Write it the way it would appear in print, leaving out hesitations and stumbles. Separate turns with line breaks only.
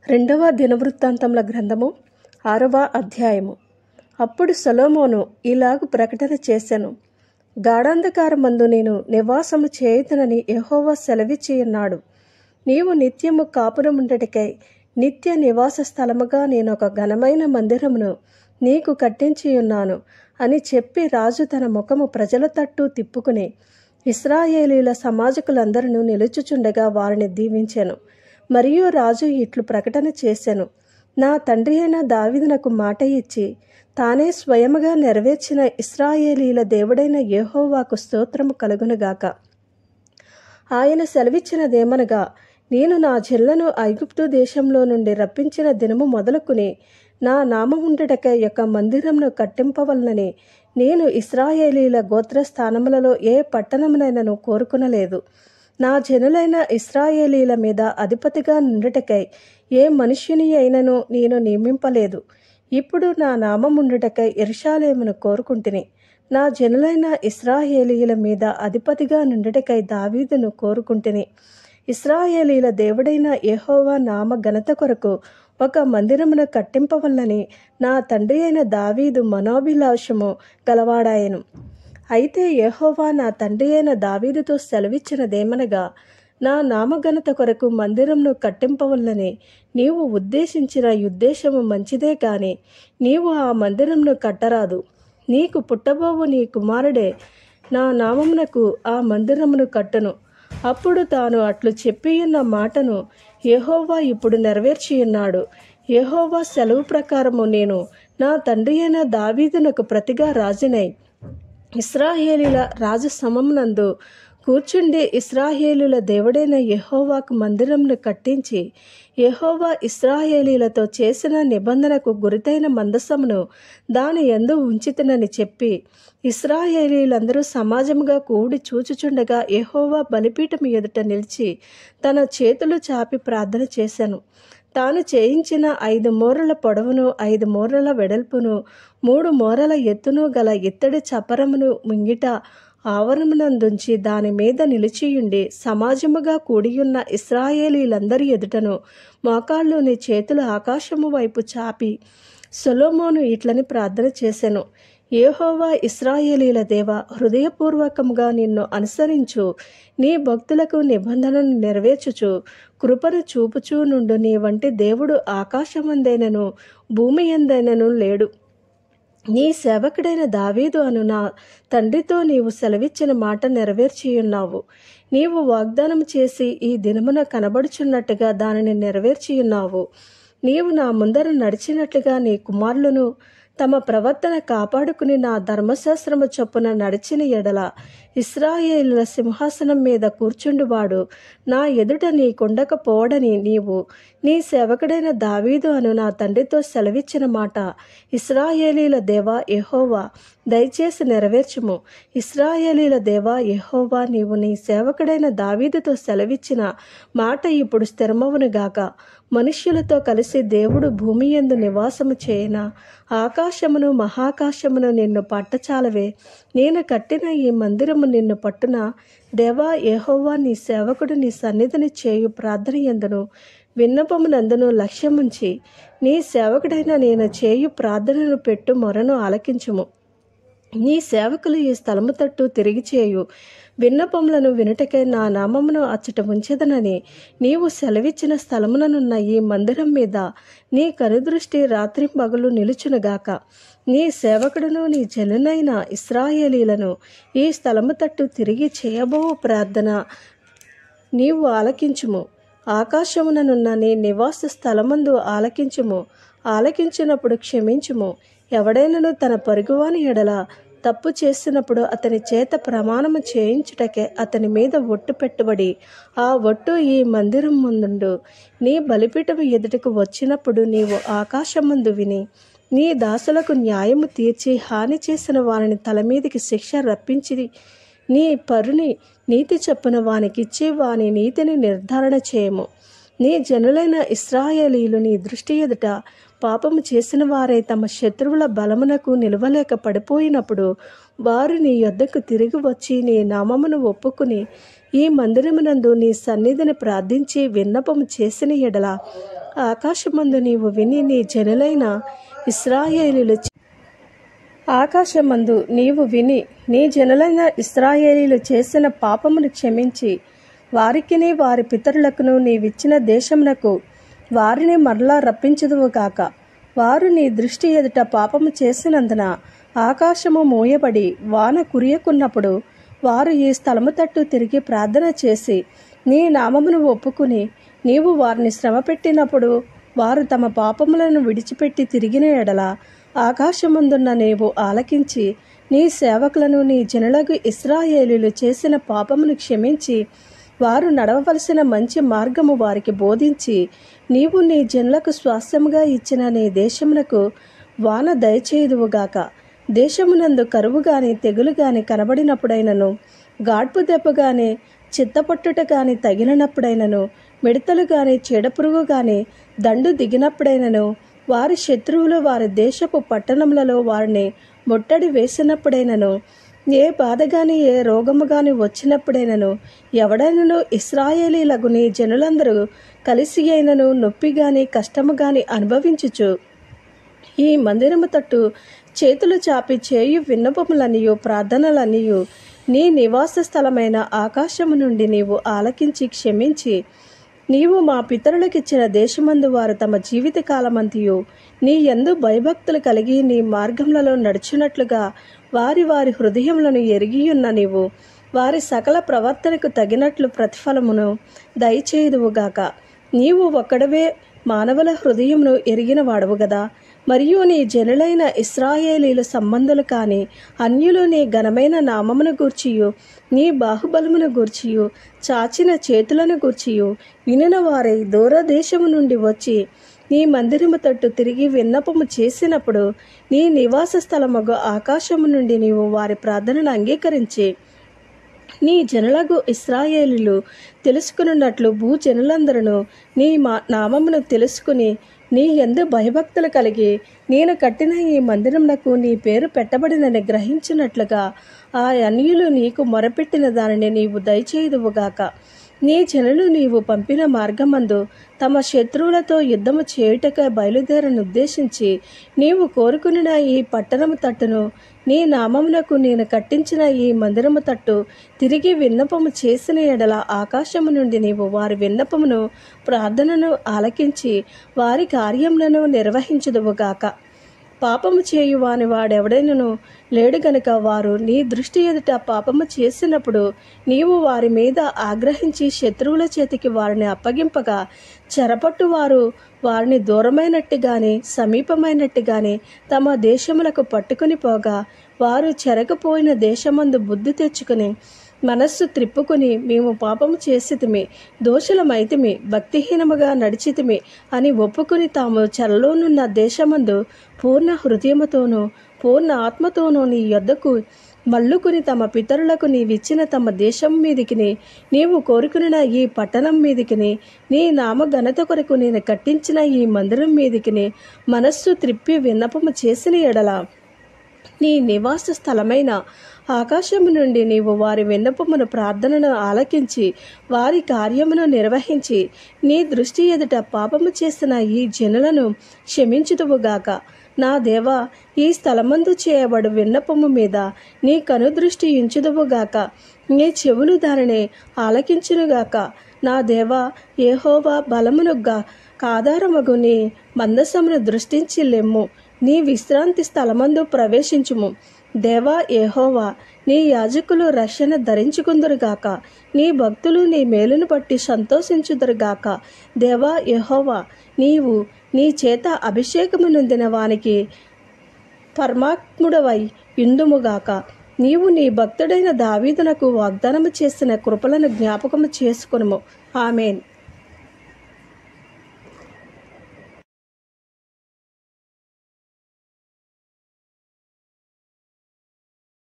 రెండవ దినవృత్తాంతముల గ్రంథము 6వ అధ్యాయము. అప్పుడు సొలొమోను ఇలాగు ప్రకటన చేసెను. గాఢాంధకారమందు నేను నివాసము చేయుదునని యెహోవా సెలవిచ్చియున్నాడు. నీవు నిత్యము కాపురముండుటకై నిత్య నివాస స్థలముగా నేను ఒక ఘనమైన మందిరమును నీకు కట్టించియున్నాను అని చెప్పి రాజు తన ముఖము ప్రజల తట్టు తిప్పుకుని ఇశ్రాయేలీల సమాజకులందరూ నిలుచుచుండగా వారిని దీవించెను. మరియు రాజు ఇట్లు ప్రకటన చేసెను. నా తండ్రి అయిన దావీదునకు మాట ఇచ్చి తానే స్వయముగా నెరవేర్చిన ఇశ్రాయేలీల దేవుడైన యెహోవాకు స్తోత్రము కలుగునుగాక. ఆయన సెలవిచ్చినదేమనగా, నేను నా జనులను ఐగుప్తు దేశంలో నుండి రప్పించిన దినము మొదలుకుని నా నామముండుటకై యొక్క మందిరమును కట్టింపవలనని నేను ఇశ్రాయేలీల గోత్రస్థానములలో ఏ పట్టణమునైనను కోరుకునలేదు. నా జనులైన ఇశ్రాయేలీల మీద అధిపతిగా నుండుటకై ఏ మనుష్యుని అయినను నేను నియమింపలేదు. ఇప్పుడు నా నామముండుటకై యెరూషలేమును కోరుకుంటుని నా జనులైన ఇశ్రాయేలీల మీద అధిపతిగా నుండుటకై దావీదును కోరుకుంటుని. ఇశ్రాయేలీల దేవుడైన యెహోవా నామ ఘనత కొరకు ఒక మందిరమును కట్టింపవలనని నా తండ్రి అయిన దావీదు మనోభిలాషము గలవాడాయను. అయితే యెహోవా నా తండ్రి అయిన దావీదుతో సెలవిచ్చినదేమనగా, నా నామఘనత కొరకు మందిరమును కట్టింపవలనని నీవు ఉద్దేశించిన ఉద్దేశము మంచిదే కాని నీవు ఆ మందిరమును కట్టరాదు. నీకు పుట్టబోవు నీ కుమారుడే నా నామమునకు ఆ మందిరమును కట్టును. అప్పుడు తాను అట్లు చెప్పియున్న మాటను యెహోవా ఇప్పుడు నెరవేర్చియున్నాడు. యెహోవా సెలవు ప్రకారము నేను నా తండ్రి అయిన దావీదునకు ప్రతిగా రాజునై ఇశ్రాయేలీల రాజసమమునందు కూర్చుండి ఇశ్రాయేలీల దేవుడైన యెహోవాకు మందిరమును కట్టించి యెహోవా ఇశ్రాయేలీలతో చేసిన నిబంధనకు గురితైన మందసమును దాని యందు ఉంచితినని చెప్పి ఇశ్రాయేలీలందరూ సమాజముగా కూడి చూచుచుండగా యెహోవా బలిపీఠము ఎదుట నిలిచి తన చేతులు చాపి ప్రార్థన చేశాను. తాను చేయించిన 5 మూరల పొడవును 5 మూరల వెడల్పును 3 మూరల ఎత్తును గల ఇత్తడి చపరమును ముంగిట ఆవరణమునందుంచి దాని మీద నిలిచియుండి సమాజముగా కూడియున్న ఇశ్రాయేలీలందరి ఎదుటను మోకాళ్ళుని చేతులు ఆకాశము వైపు చాపి సొలొమోను ఇట్లని ప్రార్థన చేసెను. యెహోవా ఇశ్రాయేలీల దేవా, హృదయపూర్వకముగా నిన్ను అనుసరించు నీ భక్తులకు నిబంధనను నెరవేర్చుచు కృపను చూపుచూ నుండు నీ వంటి దేవుడు ఆకాశమందైనను భూమి యందైనను లేడు. నీ సేవకుడైన దావీదు అను నా తండ్రితో నీవు సెలవిచ్చిన మాట నెరవేర్చియున్నావు. నీవు వాగ్దానం చేసి ఈ దినమున కనబడుచున్నట్టుగా దానిని నెరవేర్చియున్నావు. నీవు నా ముందర నడిచినట్లుగా నీ కుమారులను తమ ప్రవర్తన కాపాడుకుని నా ధర్మశాస్త్రము చొప్పున నడిచిన ఎడల ఇశ్రాయేలుల సింహాసనం మీద కూర్చుండువాడు నా ఎదుట నీకుండకపోవడని నీవు నీ సేవకుడైన దావీదు అను నా తండ్రితో సెలవిచ్చిన మాట ఇశ్రాయేలీల దేవా యెహోవా దయచేసి నెరవేర్చుము. ఇశ్రాయేలీల దేవా యెహోవా, నీవు నీ సేవకుడైన దావీదుతో సెలవిచ్చిన మాట ఇప్పుడు స్థిరమవునుగాక. మనుష్యులతో కలిసి దేవుడు భూమి యందు నివాసము చేయన ఆకాశమును మహాకాశమును నిన్ను పట్టచాలవే. నేను కట్టిన ఈ మందిరము నిన్ను పట్టున. దేవా యెహోవా, నీ సేవకుడు నీ సన్నిధిని చేయు ప్రార్థన యందును విన్నపమునందును లక్ష్యముంచి నీ సేవకుడైన నేను చేయు ప్రార్థనను పెట్టు మొరను ఆలకించుము. నీ సేవకులు ఈ స్థలము తట్టు తిరిగి చేయు విన్నపములను వినుటకై నా నామమును అచ్చట ఉంచెదనని నీవు సెలవిచ్చిన స్థలముననున్న ఈ మందిరం మీద నీ కనుదృష్టి రాత్రింపగలు నిలుచునుగాక. నీ సేవకుడును నీ జనులైన ఇశ్రాయేలీలను ఈ స్థలము తట్టు తిరిగి చేయబో ప్రార్థన నీవు ఆలకించుము. ఆకాశముననున్న నీ నివాస స్థలమందు ఆలకించుము. ఆలకించినప్పుడు క్షమించుము. ఎవడైనను తన పొరుగువాని ఎడల తప్పు చేసినప్పుడు అతని చేత ప్రమాణము చేయించుటకే అతని మీద ఒట్టు పెట్టుబడి ఆ ఒట్టు ఈ మందిరం ముందుండు. నీ బలిపీఠము ఎదుటకు వచ్చినప్పుడు నీవు ఆకాశమందు విని నీ దాసులకు న్యాయము తీర్చి హాని చేసిన వారిని తల మీదికి శిక్ష రప్పించి నీ పరుని నీతి చొప్పున వానికిచ్చి వాని నీతిని నిర్ధారణ చేయము. నీ జనులైన ఇశ్రాయేలీలు నీ దృష్టి ఎదుట పాపము చేసిన వారై తమ శత్రువుల బలమునకు నిలవలేక పడిపోయినప్పుడు వారు నీ యొద్దకు తిరిగి వచ్చి నీ నామమును ఒప్పుకుని ఈ మందిరమునందు నీ సన్నిధిని ప్రార్థించి విన్నపము చేసిన ఎడల ఆకాశమందు నీవు విని నీ జనులైన ఇశ్రాయేలీలు ఆకాశమందు నీవు విని నీ జనులైన ఇశ్రాయేలీలు చేసిన పాపమును క్షమించి వారికిని వారి పితరులకును నీవిచ్చిన దేశమునకు వారిని మరలా రప్పించుదువుగాక. వారు నీ దృష్టి ఎదుట పాపము చేసినందున ఆకాశము మూయబడి వాన కురియకున్నప్పుడు వారు ఈ స్థలము తట్టు తిరిగి ప్రార్థన చేసి నీ నామమును ఒప్పుకుని నీవు వారిని శ్రమ పెట్టినప్పుడు వారు తమ పాపములను విడిచిపెట్టి తిరిగిన ఎడల ఆకాశమందున్న నీవు ఆలకించి నీ సేవకులను నీ జనులకు ఇశ్రాయేలీలు చేసిన పాపమును క్షమించి వారు నడవవలసిన మంచి మార్గము వారికి బోధించి నీవు నీ జనులకు స్వాస్థ్యముగా ఇచ్చిన నీ దేశమునకు వాన దయచేయుదువుగాక. దేశమునందు కరువు గాని తెగులు గాని కనబడినప్పుడైనను గాడ్పు దెబ్బ గాని చిత్తపట్టుట గాని తగిలినప్పుడైనను మిడతలు గాని చీడపురుగు గాని దండు దిగినప్పుడైనను వారి శత్రువులు వారి దేశపు పట్టణములలో వారిని ముట్టడి వేసినప్పుడైనను ఏ బాధ గాని ఏ రోగము గాని వచ్చినప్పుడైనను ఎవడైనను ఇశ్రాయేలీలకు నీ జనులందరూ కలిసి అయినను నొప్పి గాని కష్టము గాని అనుభవించుచు ఈ మందిరము తట్టు చేతులు చాపి చేయు విన్నపములనియు ప్రార్థనలనియు నీ నివాస స్థలమైన ఆకాశము నుండి నీవు ఆలకించి క్షమించి నీవు మా పితరులకిచ్చిన దేశమందు వారు తమ జీవిత కాలమంతియు నీ యందు భయభక్తులు కలిగి నీ మార్గములలో నడుచున్నట్లుగా వారి వారి హృదయములను ఎరిగియున్న నీవు వారి సకల ప్రవర్తనకు తగినట్లు ప్రతిఫలమును దయచేయుదువుగాక. నీవు ఒక్కడవే మానవుల హృదయమును ఎరిగిన వాడవు గదా. మరియు నీ జనులైన ఇశ్రాయేలీల సంబంధులు కాని అన్యులు నీ ఘనమైన నామమును గూర్చియు నీ బాహుబలమును గూర్చియు చాచిన చేతులను గూర్చియు వినిన వారై దూరదేశము నుండి వచ్చి నీ మందిరము తట్టు తిరిగి విన్నపము చేసినప్పుడు నీ నివాస స్థలమగు ఆకాశము నుండి నీవు వారి ప్రార్థనను అంగీకరించి నీ జనులకు ఇశ్రాయేలీలు తెలుసుకున్నట్లు భూజనులందరూ నీ నామమును తెలుసుకుని నీ యందు భయభక్తులు కలిగి నేను కట్టిన ఈ మందిరమునకు నీ పేరు పెట్టబడినని గ్రహించినట్లుగా ఆ అన్యులు నీకు మొరపెట్టిన దానిని నీవు దయచేయుదువుగాక. నీ జనులు నీవు పంపిన మార్గమందు తమ శత్రువులతో యుద్ధము చేయుటకై బయలుదేరనుద్దేశించి నీవు కోరుకున్న ఈ పట్టణము తట్టును నీ నామమునకు నేను కట్టించిన ఈ మందిరము తట్టు తిరిగి విన్నపము చేసిన ఎడల ఆకాశము నుండి నీవు వారి విన్నపమును ప్రార్థనను ఆలకించి వారి కార్యములను నిర్వహించుదువుగాక. పాపము చేయువాని వాడెవడైనను లేడు గనుక వారు నీ దృష్టి ఎదుట పాపము చేసినప్పుడు నీవు వారి మీద ఆగ్రహించి శత్రువుల చేతికి వారిని అప్పగింపగా చెరపట్టు వారు వారిని దూరమైనట్టుగాని సమీపమైనట్టుగాని తమ దేశములకు పట్టుకుని పోగా వారు చెరకపోయిన దేశమందు బుద్ధి తెచ్చుకుని మనస్సు త్రిప్పుకుని మేము పాపము చేసితిమి, దోషులమైతిమి, భక్తిహీనముగా నడిచితిమి అని ఒప్పుకుని తాము చెరలోనున్న దేశమందు పూర్ణ హృదయముతోనూ పూర్ణ ఆత్మతోనూ నీ యొద్దకు మల్లుకుని తమ పితరులకు నీవిచ్చిన తమ దేశం మీదికిని నీవు కోరుకున్న ఈ పట్టణం మీదికిని నీ నామ ఘనత కొరకు నేను కట్టించిన ఈ మందిరం మీదికిని మనస్సు త్రిప్పి విన్నపము చేసిన ఎడల నీ నివాస స్థలమైన ఆకాశము నుండి నీవు వారి విన్నపమును ప్రార్థనను ఆలకించి వారి కార్యమును నిర్వహించి నీ దృష్టి ఎదుట పాపము చేసిన ఈ జనులను క్షమించుదువుగాక. నా దేవా, ఈ స్థలమందు చేయబడు విన్నపము మీద నీ కనుదృష్టి ఉంచుదువుగాక. నీ చెవులు దానిని ఆలకించునుగాక. నా దేవా, యెహోవా బలమునుగా కాదారమగు నీ మందసమును దృష్టించి లెమ్ము. నీ విశ్రాంతి స్థలమందు ప్రవేశించుము. దేవా యెహోవా, నీ యాజకులు రక్షణ ధరించుకుందురుగాక. నీ భక్తులు నీ మేలును బట్టి సంతోషించుదురుగాక. దేవా యెహోవా, నీవు నీ చేత అభిషేకము నొందిన వానికి పరమాత్ముడవై యుందుముగాక. నీవు నీ భక్తుడైన దావీదునకు వాగ్దానము చేసిన కృపలను జ్ఞాపకము చేసుకొనుము. ఆమేన్.